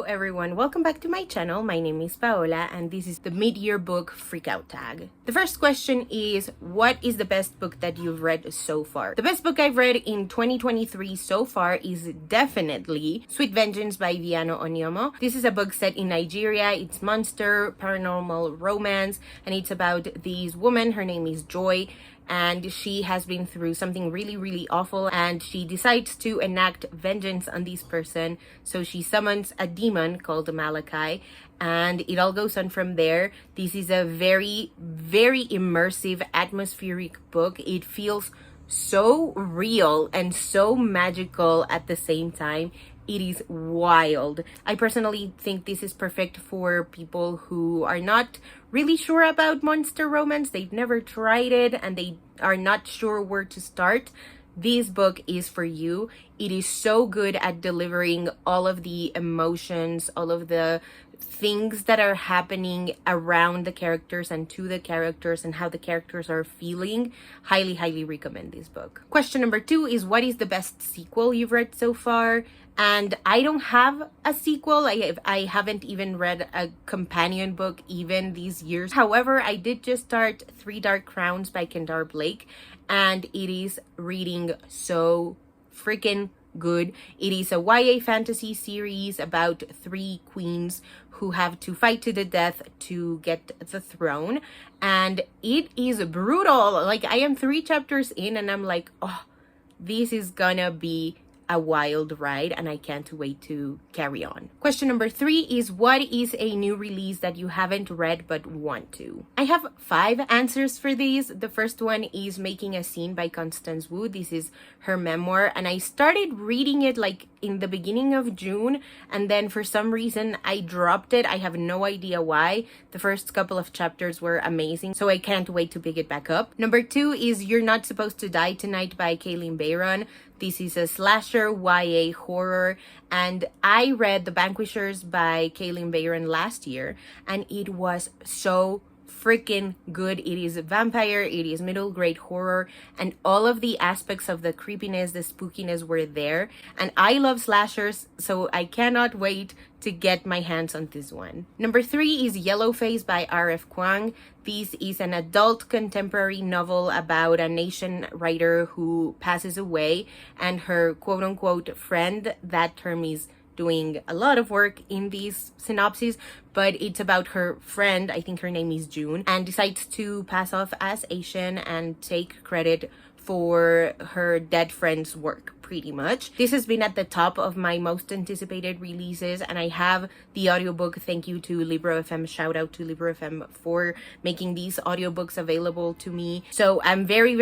Hello everyone, welcome back to my channel. My name is Paola and this is the mid-year book Freakout tag. The first question is, what is the best book that you've read so far? The best book I've read in 2023 so far is definitely Sweet Vengeance by Viano Onyomo. This is a book set in Nigeria. It's monster, paranormal romance, and it's about this woman. Her name is Joy, and she has been through something really awful, and she decides to enact vengeance on this person. So she summons a demon called Malachi, and it all goes on from there. This is a very immersive, atmospheric book. It feels so real and so magical at the same time. It is wild. I personally think this is perfect for people who are not really sure about monster romance. They've never tried it and they are not sure where to start. This book is for you. It is so good at delivering all of the emotions, all of the things that are happening around the characters and to the characters and how the characters are feeling. Highly recommend this book. Question number 2 is, what is the best sequel you've read so far? And I don't have a sequel. I haven't even read a companion book even these years. However, I did just start Three Dark Crowns by Kendar Blake, and it is reading so freaking good. It is a YA fantasy series about 3 queens who have to fight to the death to get the throne, and it is brutal. Like, I am 3 chapters in and I'm like, oh, this is gonna be a wild ride and I can't wait to carry on. Question number 3 is, what is a new release that you haven't read but want to? I have 5 answers for these. The first one is Making a Scene by Constance Wu. This is her memoir, and I started reading it like in the beginning of June, and then for some reason I dropped it. I have no idea why. The first couple of chapters were amazing, so I can't wait to pick it back up. Number 2 is You're Not Supposed to Die Tonight by Kaylin Bayron. This is a slasher YA horror, and I read The Vanquishers by Kaylin Bayron last year, and it was so freaking good. It is a vampire, it is middle grade horror, and all of the aspects of the creepiness, the spookiness were there. And I love slashers, so I cannot wait to get my hands on this one. Number 3 is Yellowface by R.F. Kuang. This is an adult contemporary novel about an Asian writer who passes away, and her quote-unquote friend, that term is doing a lot of work in these synopses, but it's about her friend, I think her name is June, and decides to pass off as Asian and take credit for her dead friend's work, pretty much. This has been at the top of my most anticipated releases, and I have the audiobook. Thank you to Libro FM. Shout out to Libro FM for making these audiobooks available to me. So I'm very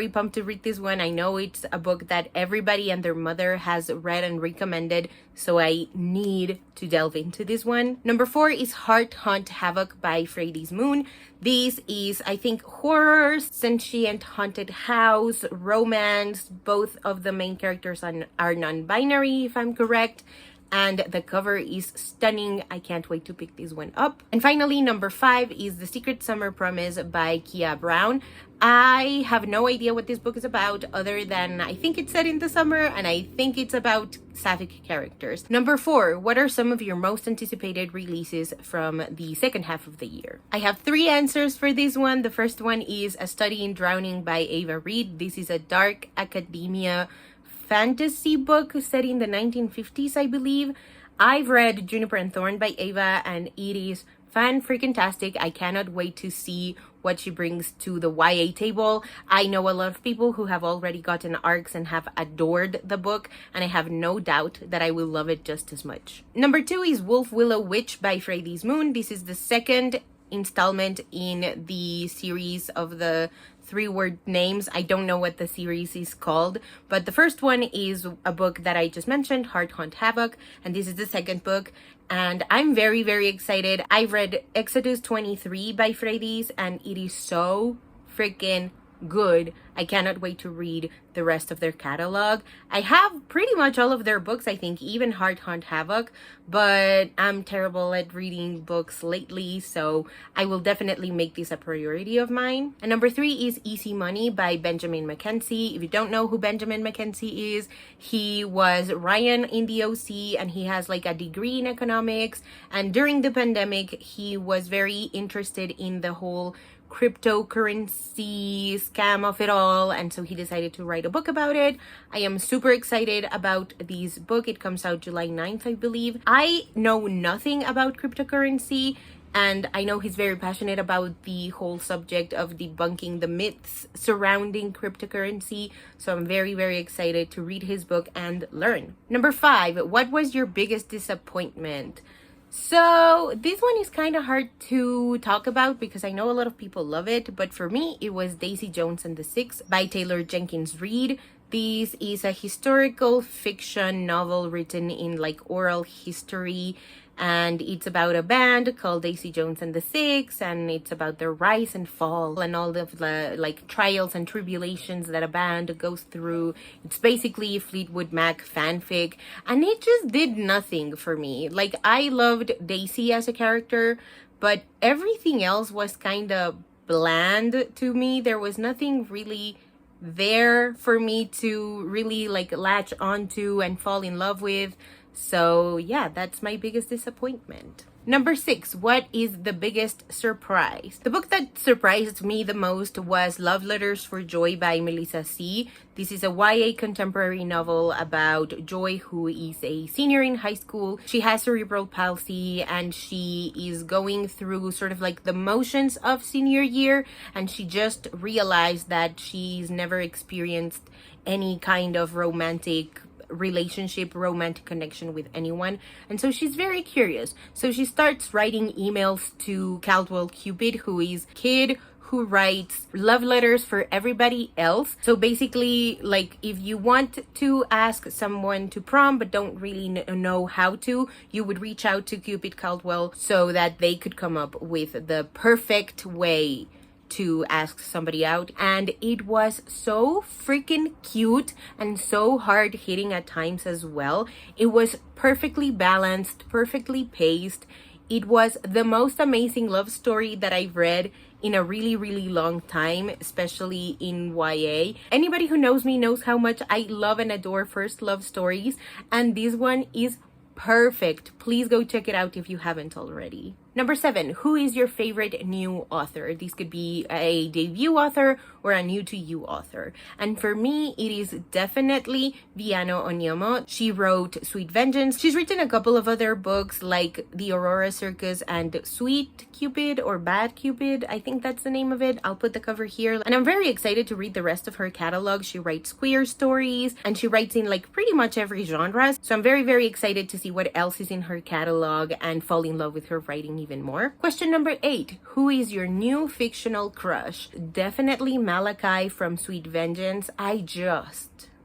pumped to read this one. I know it's a book that everybody and their mother has read and recommended, so I need to delve into this one. Number 4 is Heart Hunt Havoc by Freddy's Moon. This is, I think, horror, sentient haunted house, romance. Both of the main characters are non-binary, if I'm correct. And the cover is stunning. I can't wait to pick this one up. And finally, number 5 is The Secret Summer Promise by Kia Brown. I have no idea what this book is about, other than I think it's set in the summer and I think it's about sapphic characters. Number 4, what are some of your most anticipated releases from the second half of the year? I have 3 answers for this one. The first one is A Study in Drowning by Ava Reid. This is a dark academia fantasy book set in the 1950s, I believe. I've read Juniper and Thorn by Ava, and it is fan-freaking-tastic. I cannot wait to see what she brings to the YA table. I know a lot of people who have already gotten ARCs and have adored the book, and I have no doubt that I will love it just as much. Number 2 is Wolf Willow Witch by Freddy's Moon. This is the second installment in the series of the 3-word names. I don't know what the series is called, but the first one is a book that I just mentioned, Heart Hunt Havoc, and this is the second book, and I'm very excited. I've read Exodus 23 by Freddy's, and it is so freaking good. I cannot wait to read the rest of their catalog. I have pretty much all of their books, I think, even Heart Hunt Havoc, but I'm terrible at reading books lately, so I will definitely make this a priority of mine. And number 3 is Easy Money by Benjamin Mackenzie. If you don't know who Benjamin Mackenzie is, he was Ryan in the OC, and he has like a degree in economics, and during the pandemic he was very interested in the whole cryptocurrency scam of it all, and so he decided to write a book about it. I am super excited about this book. It comes out July 9th, I believe. I know nothing about cryptocurrency, and I know he's very passionate about the whole subject of debunking the myths surrounding cryptocurrency, so I'm very, very excited to read his book and learn. Number 5, what was your biggest disappointment? So this one is kind of hard to talk about because I know a lot of people love it, but for me it was Daisy Jones and the Six by Taylor Jenkins Reid. This is a historical fiction novel written in like oral history, and it's about a band called Daisy Jones and the Six, and it's about their rise and fall and all of the like trials and tribulations that a band goes through. It's basically Fleetwood Mac fanfic, and it just did nothing for me. Like, I loved Daisy as a character, but everything else was kind of bland to me. There was nothing really there for me to really like latch onto and fall in love with. So yeah, that's my biggest disappointment. Number 6, what is the biggest surprise? The book that surprised me the most was Love Letters for Joy by Melissa C. This is a YA contemporary novel about Joy, who is a senior in high school. She has cerebral palsy, and she is going through sort of like the motions of senior year, and she just realized that she's never experienced any kind of romantic connection with anyone, and so she's very curious. So she starts writing emails to Caldwell Cupid, who is kid who writes love letters for everybody else. So basically, like, if you want to ask someone to prom but don't really know how to, you would reach out to Cupid Caldwell so that they could come up with the perfect way to ask somebody out. And it was so freaking cute and so hard hitting at times as well. It was perfectly balanced, perfectly paced. It was the most amazing love story that I've read in a really, really long time, especially in YA. Anybody who knows me knows how much I love and adore first love stories, and this one is perfect. Please go check it out if you haven't already. Number 7, who is your favorite new author? This could be a debut author or a new to you author. And for me, it is definitely Viano Onyomo. She wrote Sweet Vengeance. She's written a couple of other books like The Aurora Circus and Sweet Cupid or Bad Cupid. I think that's the name of it. I'll put the cover here. And I'm very excited to read the rest of her catalog. She writes queer stories, and she writes in like pretty much every genre. So I'm very, very excited to see what else is in her catalog and fall in love with her writing even more. Question number 8, who is your new fictional crush? Definitely Malachi from Sweet Vengeance.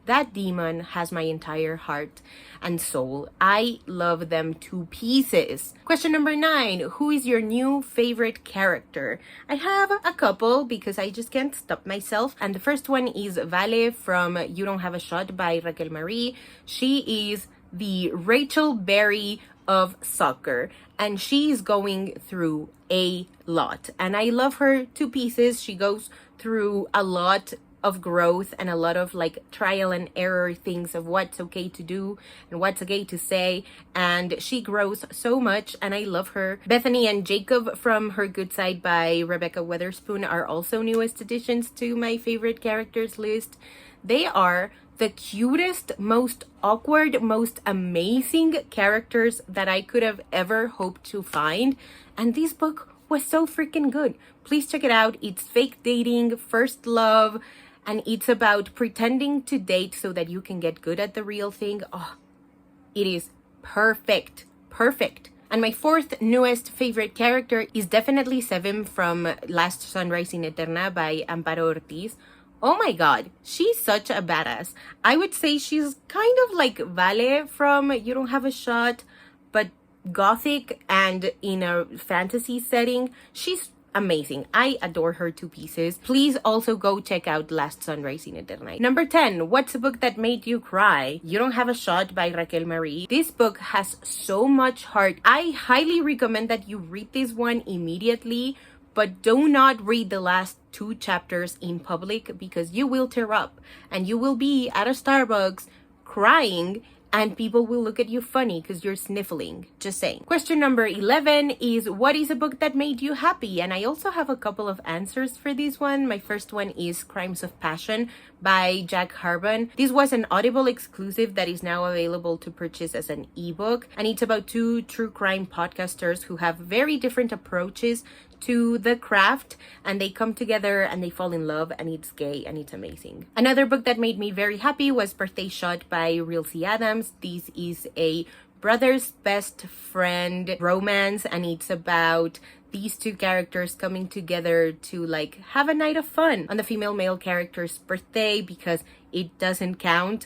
That demon has my entire heart and soul. I love them to pieces. Question number 9, who is your new favorite character? I have a couple because I just can't stop myself. And the first one is Vale from You Don't Have a Shot by Raquel Marie. She is the Rachel Berry of soccer, and she's going through a lot, and I love her to pieces. She goes through a lot of growth and a lot of like trial and error things of what's okay to do and what's okay to say, and she grows so much, and I love her. Bethany and Jacob from Her Good Side by Rebecca Weatherspoon are also newest additions to my favorite characters list. They are the cutest, most awkward, most amazing characters that I could have ever hoped to find, and this book was so freaking good. Please check it out. It's fake dating, first love, and it's about pretending to date so that you can get good at the real thing. Oh, it is perfect. And my 4th newest favorite character is definitely Sevim from Last Sunrise in Eterna by Amparo Ortiz. Oh my god, she's such a badass. I would say she's kind of like Vale from You Don't Have a Shot, but gothic and in a fantasy setting. She's amazing. I adore her to pieces. Please also go check out Last Sunrise in Eternite. Number 10, what's a book that made you cry? You Don't Have a Shot by Raquel Marie. This book has so much heart. I highly recommend that you read this one immediately, but do not read the last 2 chapters in public because you will tear up and you will be at a Starbucks crying and people will look at you funny because you're sniffling. Just saying. Question number 11 is, what is a book that made you happy? And I also have a couple of answers for this one. My first one is Crimes of Passion by Jack Harban. This was an Audible exclusive that is now available to purchase as an ebook. And it's about 2 true crime podcasters who have very different approaches to the craft, and they come together and they fall in love, and it's gay and it's amazing. Another book that made me very happy was Birthday Shot by Real C. Adams. This is a brother's best friend romance, and it's about these 2 characters coming together to like have a night of fun on the female male character's birthday because it doesn't count.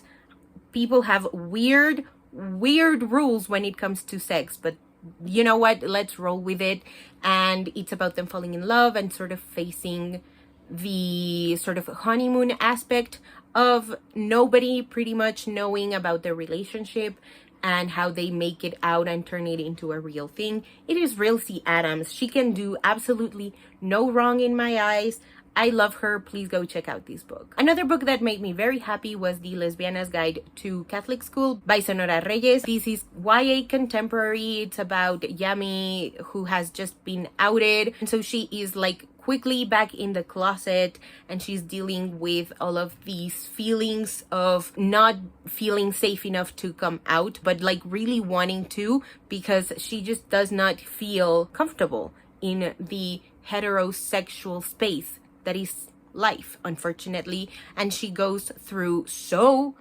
People have weird rules when it comes to sex, but you know what, let's roll with it. And it's about them falling in love and sort of facing the sort of honeymoon aspect of nobody pretty much knowing about their relationship and how they make it out and turn it into a real thing. It is Real C. Adams. She can do absolutely no wrong in my eyes. I love her. Please go check out this book. Another book that made me very happy was The Lesbiana's Guide to Catholic School by Sonora Reyes. This is YA contemporary. It's about Yami, who has just been outed. And so she is like quickly back in the closet and she's dealing with all of these feelings of not feeling safe enough to come out, but like really wanting to because she just does not feel comfortable in the heterosexual space that is life, unfortunately. And she goes through so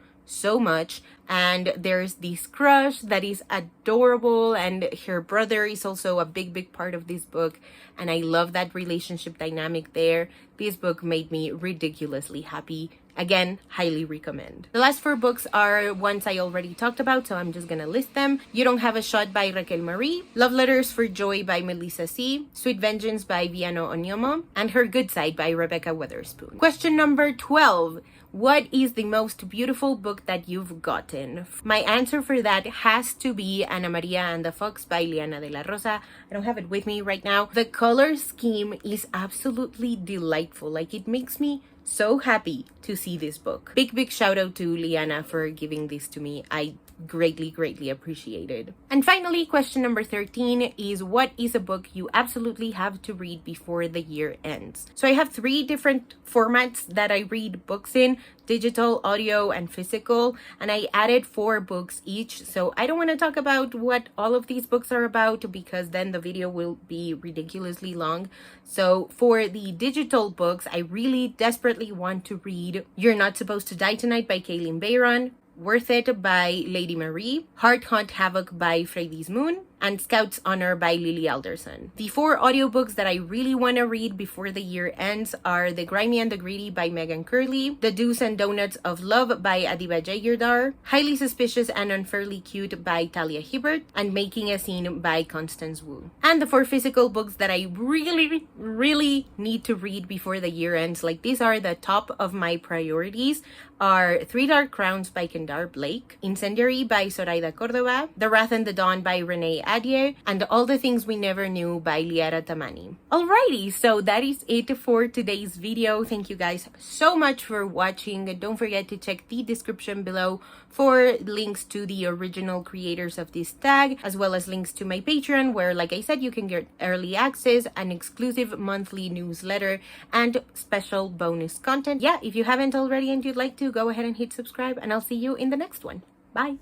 much, and there's this crush that is adorable, and her brother is also a big part of this book, and I love that relationship dynamic there. This book made me ridiculously happy. Again, highly recommend. The last 4 books are ones I already talked about, so I'm just gonna list them. You Don't Have a Shot by Raquel Marie, Love Letters for Joy by Melissa C., Sweet Vengeance by Viano Onyomo, and Her Good Side by Rebecca Weatherspoon. Question number 12. What is the most beautiful book that you've gotten? My answer for that has to be Ana Maria and the Fox by Liana de la Rosa. I don't have it with me right now. The color scheme is absolutely delightful. Like, it makes me so happy to see this book. Big shout out to Liana for giving this to me. I greatly appreciated. And finally, question number 13 is, what is a book you absolutely have to read before the year ends? So I have 3 different formats that I read books in: digital, audio, and physical, and I added 4 books each. So I don't want to talk about what all of these books are about because then the video will be ridiculously long. So for the digital books, I really desperately want to read You're Not Supposed to Die Tonight by Kaylin Bayron, Worth It by Lady Marie, Heart Hunt Havoc by Freidy's Moon, and Scout's Honor by Lily Alderson. The 4 audiobooks that I really want to read before the year ends are The Grimy and the Greedy by Megan Curley, The Do's and Donuts of Love by Adiba Jagirdar, Highly Suspicious and Unfairly Cute by Talia Hibbert, and Making a Scene by Constance Wu. And the 4 physical books that I really need to read before the year ends, like these are the top of my priorities, are 3 Dark Crowns by Kendar Blake, Incendiary by Zoraida Cordova, The Wrath and the Dawn by Renee Adier, and All the Things We Never Knew by Liara Tamani. Alrighty, so that is it for today's video. Thank you guys so much for watching. Don't forget to check the description below for links to the original creators of this tag, as well as links to my Patreon, where, like I said, you can get early access, an exclusive monthly newsletter, and special bonus content. Yeah, if you haven't already and you'd like to, go ahead and hit subscribe, and I'll see you in the next one. Bye!